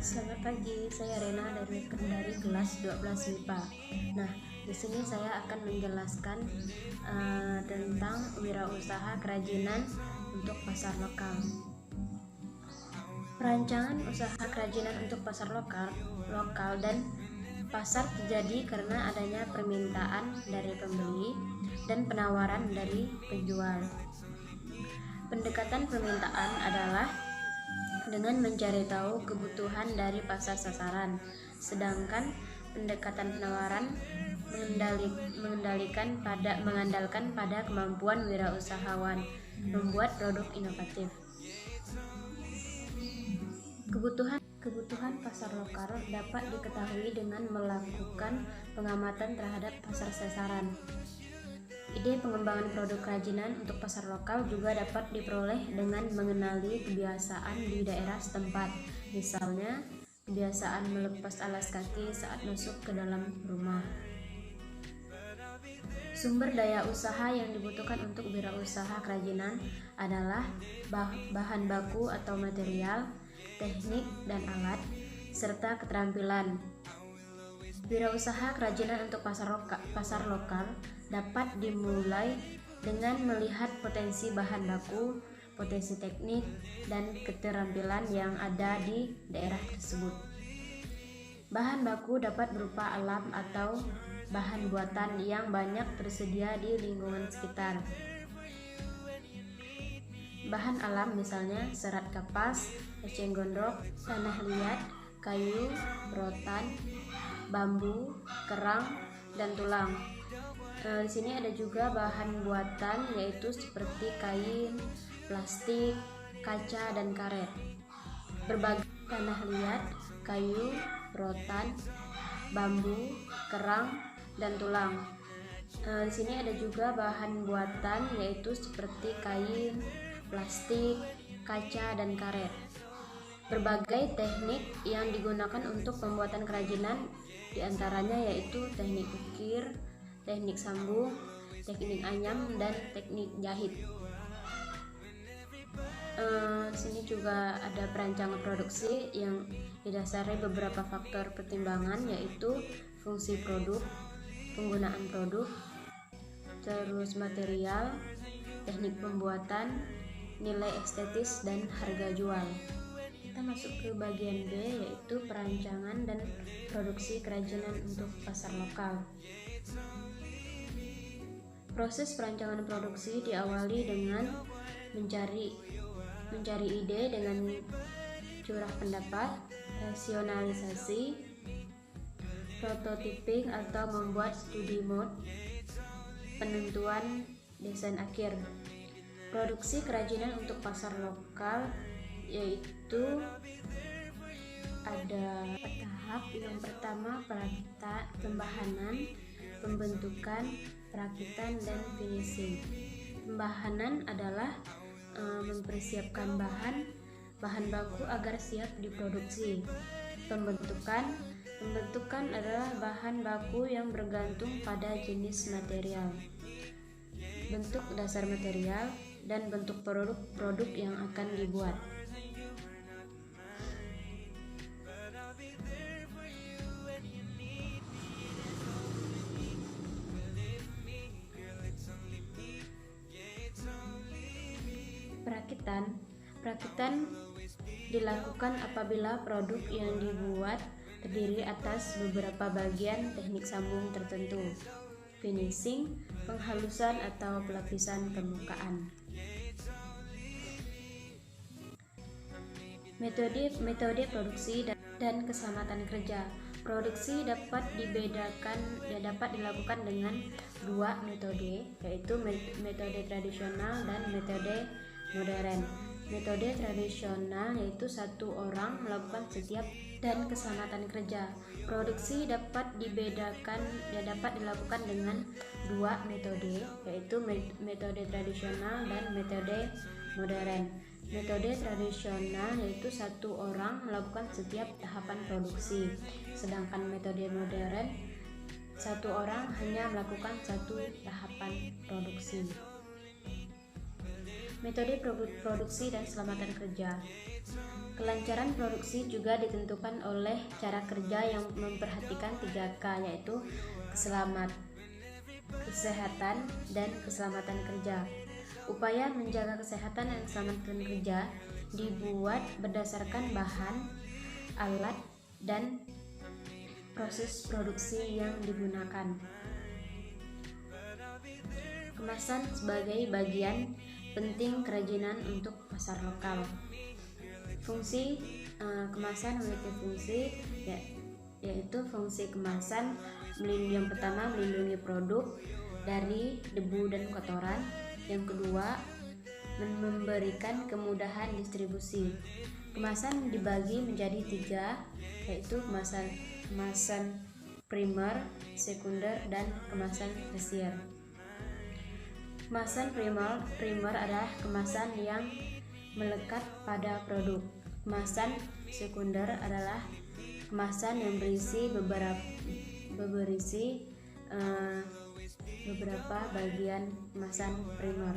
Selamat pagi, saya Rena dari kelas 12 MIPA. Nah, di sini saya akan menjelaskan tentang wirausaha kerajinan untuk pasar lokal. Perancangan usaha kerajinan untuk pasar lokal dan pasar terjadi karena adanya permintaan dari pembeli dan penawaran dari penjual. Pendekatan permintaan adalah dengan mencari tahu kebutuhan dari pasar sasaran, sedangkan pendekatan penawaran mengandalkan pada kemampuan wirausahawan membuat produk inovatif. Kebutuhan pasar lokal dapat diketahui dengan melakukan pengamatan terhadap pasar sasaran. Ide pengembangan produk kerajinan untuk pasar lokal juga dapat diperoleh dengan mengenali kebiasaan di daerah setempat, misalnya kebiasaan melepas alas kaki saat masuk ke dalam rumah. Sumber daya usaha yang dibutuhkan untuk wirausaha kerajinan adalah bahan baku atau material, teknik dan alat, serta keterampilan. Wirausaha kerajinan untuk pasar lokal dapat dimulai dengan melihat potensi bahan baku, potensi teknik, dan keterampilan yang ada di daerah tersebut. Bahan baku dapat berupa alam atau bahan buatan yang banyak tersedia di lingkungan sekitar. Bahan alam misalnya serat kapas, eceng gondok, tanah liat, kayu, rotan, bambu, kerang, dan tulang. Di sini ada juga bahan buatan yaitu seperti kain, plastik, kaca, dan karet. Berbagai tanah liat, kayu, rotan, bambu, kerang, dan tulang. Di sini ada juga bahan buatan yaitu seperti kain, plastik, kaca, dan karet. Berbagai teknik yang digunakan untuk pembuatan kerajinan diantaranya yaitu teknik ukir, teknik sambung, teknik anyam, dan teknik jahit. Di sini juga ada perancangan produksi yang didasari beberapa faktor pertimbangan yaitu fungsi produk, penggunaan produk, terus material, teknik pembuatan, nilai estetis, dan harga jual. Kita masuk ke bagian B yaitu perancangan dan produksi kerajinan untuk pasar lokal. Proses perancangan produksi diawali dengan mencari ide dengan curah pendapat, rasionalisasi, prototyping atau membuat studi mode, penentuan desain akhir. Produksi kerajinan untuk pasar lokal yaitu ada tahap. Yang pertama pembahanan, pembentukan, perakitan, dan finishing. Pembahanan adalah mempersiapkan bahan baku agar siap diproduksi. Pembentukan adalah bahan baku yang bergantung pada jenis material, bentuk dasar material, dan bentuk produk yang akan dibuat. Perakitan dilakukan apabila produk yang dibuat terdiri atas beberapa bagian teknik sambung tertentu. Finishing, penghalusan atau pelapisan permukaan. Metode produksi dan keselamatan kerja. Produksi dapat dilakukan dengan dua metode, yaitu metode tradisional dan metode modern. Metode tradisional yaitu satu orang melakukan setiap dan keselamatan kerja. Produksi dapat dilakukan dengan dua metode, yaitu metode tradisional dan metode modern. Metode tradisional yaitu satu orang melakukan setiap tahapan produksi, sedangkan metode modern satu orang hanya melakukan satu tahapan produksi. Metode produksi dan keselamatan kerja. Kelancaran produksi juga ditentukan oleh cara kerja yang memperhatikan 3K, yaitu kesehatan dan keselamatan kerja. Upaya menjaga kesehatan dan keselamatan kerja dibuat berdasarkan bahan, alat, dan proses produksi yang digunakan. Kemasan sebagai bagian penting kerajinan untuk pasar lokal. Fungsi kemasan memiliki fungsi yaitu fungsi kemasan yang pertama melindungi produk dari debu dan kotoran, yang kedua memberikan kemudahan distribusi. Kemasan dibagi menjadi 3, yaitu kemasan primer, sekunder, dan kemasan tersier. Kemasan primer adalah kemasan yang melekat pada produk. Kemasan sekunder adalah kemasan yang berisi beberapa bagian kemasan primer.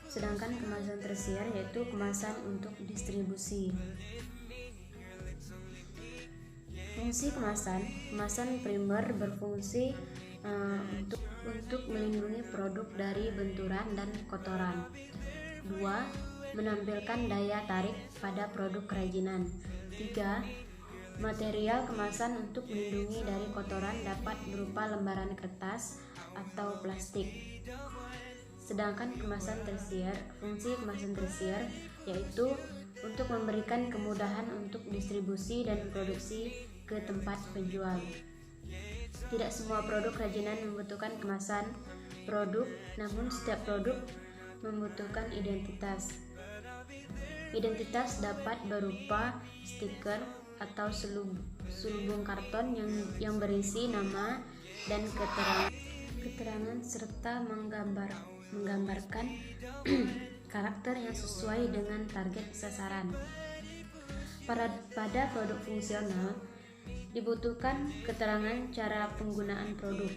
Sedangkan kemasan tersier yaitu kemasan untuk distribusi. Fungsi kemasan primer berfungsi untuk melindungi produk dari benturan dan kotoran. 2. Menampilkan daya tarik pada produk kerajinan. 3. Material kemasan untuk melindungi dari kotoran dapat berupa lembaran kertas atau plastik. Sedangkan kemasan tersier, fungsi kemasan tersier yaitu untuk memberikan kemudahan untuk distribusi dan produksi ke tempat penjual. Tidak semua produk kerajinan membutuhkan kemasan produk, namun setiap produk membutuhkan identitas. Identitas dapat berupa stiker atau selubung karton yang berisi nama dan keterangan serta menggambarkan karakter yang sesuai dengan target sasaran. Pada produk fungsional dibutuhkan keterangan cara penggunaan produk.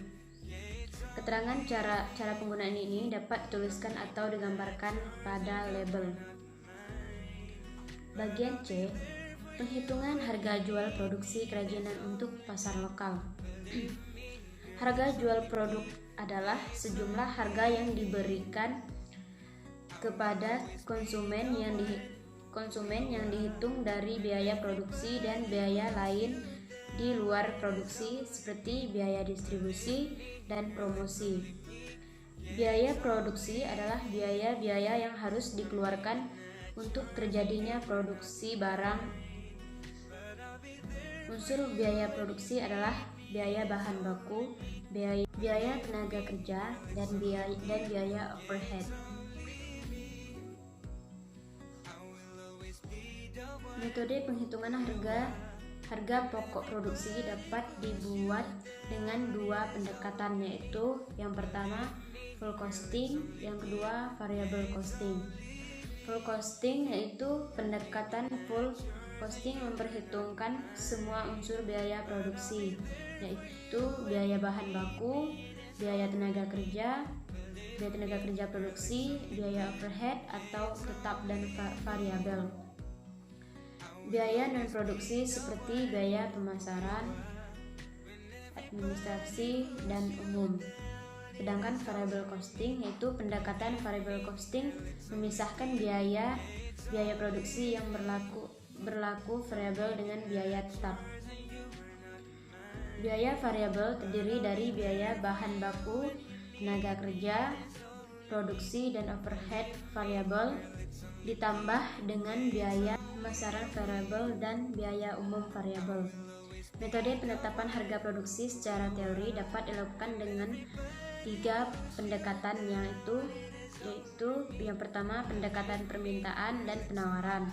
Keterangan cara penggunaan ini dapat dituliskan atau digambarkan pada label. Bagian C, penghitungan harga jual produksi kerajinan untuk pasar lokal. Harga jual produk adalah sejumlah harga yang diberikan kepada konsumen yang dihitung dari biaya produksi dan biaya lain di luar produksi seperti biaya distribusi dan promosi. Biaya produksi adalah biaya-biaya yang harus dikeluarkan untuk terjadinya produksi barang. Unsur biaya produksi adalah biaya bahan baku, biaya tenaga kerja, dan biaya overhead. Metode penghitungan harga pokok produksi dapat dibuat dengan 2 pendekatan, yaitu yang pertama full costing, yang kedua variable costing. Full costing yaitu pendekatan full costing memperhitungkan semua unsur biaya produksi, yaitu biaya bahan baku, biaya tenaga kerja produksi, biaya overhead atau tetap dan variabel. Biaya non-produksi seperti biaya pemasaran, administrasi, dan umum. Sedangkan variable costing yaitu pendekatan variable costing memisahkan biaya produksi yang berlaku variabel dengan biaya tetap. Biaya variabel terdiri dari biaya bahan baku, tenaga kerja, produksi, dan overhead variabel ditambah dengan biaya pemasaran variabel dan biaya umum variabel. Metode penetapan harga produksi secara teori dapat dilakukan dengan 3 pendekatan, yaitu yang pertama pendekatan permintaan dan penawaran,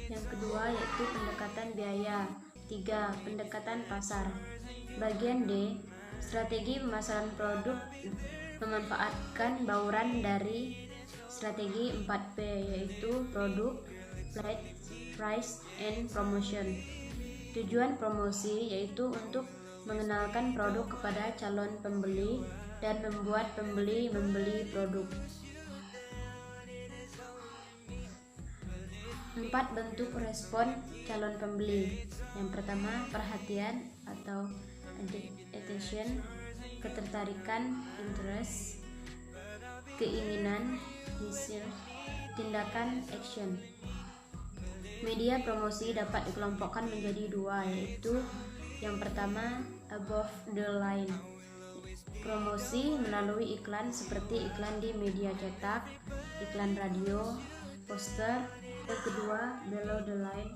yang kedua yaitu pendekatan biaya, 3 pendekatan pasar. Bagian D, strategi pemasaran produk memanfaatkan bauran dari strategi 4P, yaitu produk, price, and promotion. Tujuan promosi yaitu untuk mengenalkan produk kepada calon pembeli dan membuat pembeli membeli produk. 4 bentuk respon calon pembeli. Yang pertama, perhatian atau attention, ketertarikan interest, keinginan desire, tindakan action. Media promosi dapat dikelompokkan menjadi 2, yaitu yang pertama above the line, promosi melalui iklan seperti iklan di media cetak, iklan radio, poster. Yang kedua, below the line,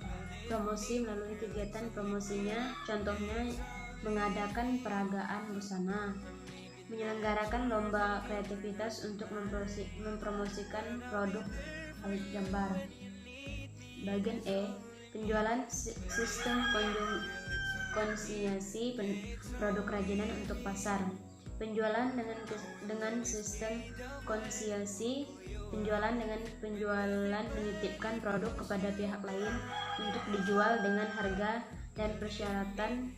promosi melalui kegiatan promosinya, contohnya mengadakan peragaan busana, menyelenggarakan lomba kreativitas untuk mempromosikan produk alit gambar. Bagian E, penjualan sistem konsinyasi produk kerajinan untuk pasar. Penjualan dengan sistem konsinyasi, penjualan dengan penjualan menitipkan produk kepada pihak lain untuk dijual dengan harga dan persyaratan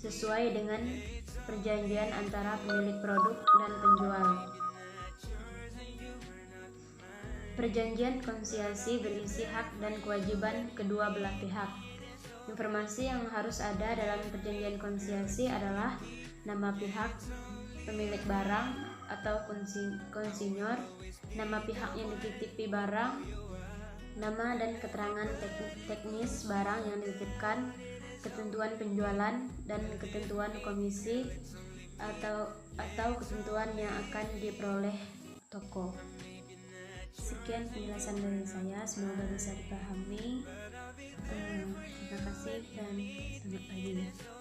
sesuai dengan perjanjian antara pemilik produk dan penjual. Perjanjian konsinyasi berisi hak dan kewajiban kedua belah pihak. Informasi yang harus ada dalam perjanjian konsinyasi adalah nama pihak pemilik barang atau konsinyor, nama pihak yang dititipi barang, nama dan keterangan teknis barang yang dititipkan, ketentuan penjualan dan ketentuan komisi atau ketentuan yang akan diperoleh toko. Sekian penjelasan dari saya, semoga bisa dipahami. Terima kasih dan selamat pagi.